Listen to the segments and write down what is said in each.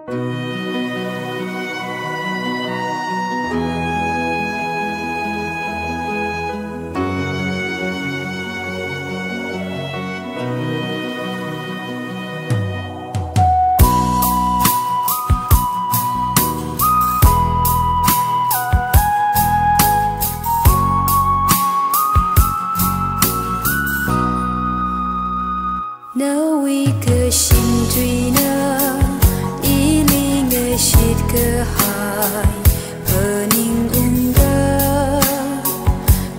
Nơ uy cơ xin truy nơ ý li ngơ shit cơ hai hờ ninh ungơ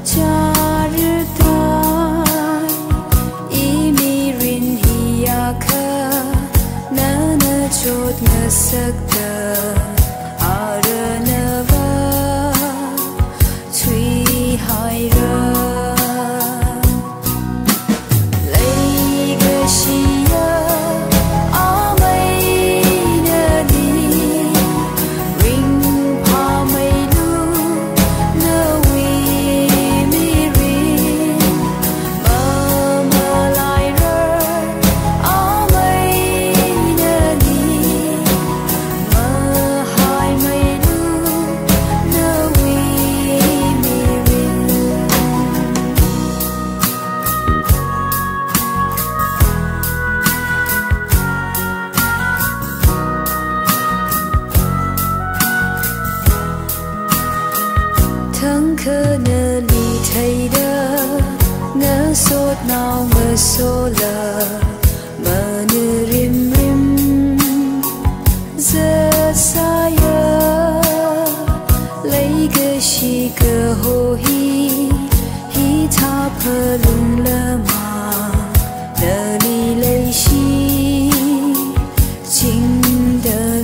cha rư tai ý mi rin hiya khơ nơ nơ chốt ngơ sắc tơ à rơ nơ vơ truy hai rơ thắng khơ nơ lì thay đơ ngỡ sốt nào ngỡ số lờ mờ nư rim rim giờ xa yơ lấy cơ shi cơ hồ hi tha phơ lung lơ mà nơ lì lấy shi chính đơ lì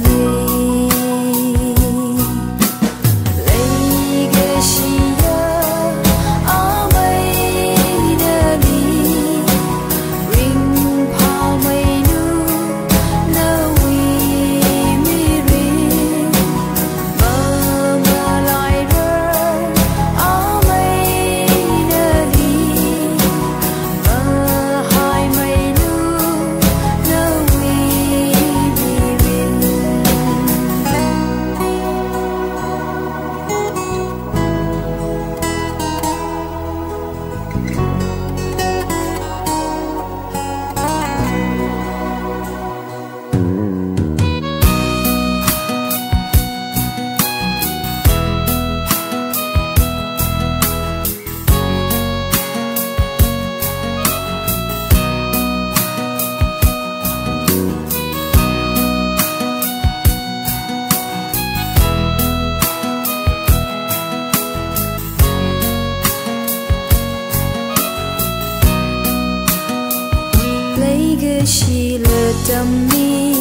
lấy cái gì lỡ tâm mi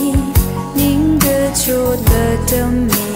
những cái chốt lỡ tâm mi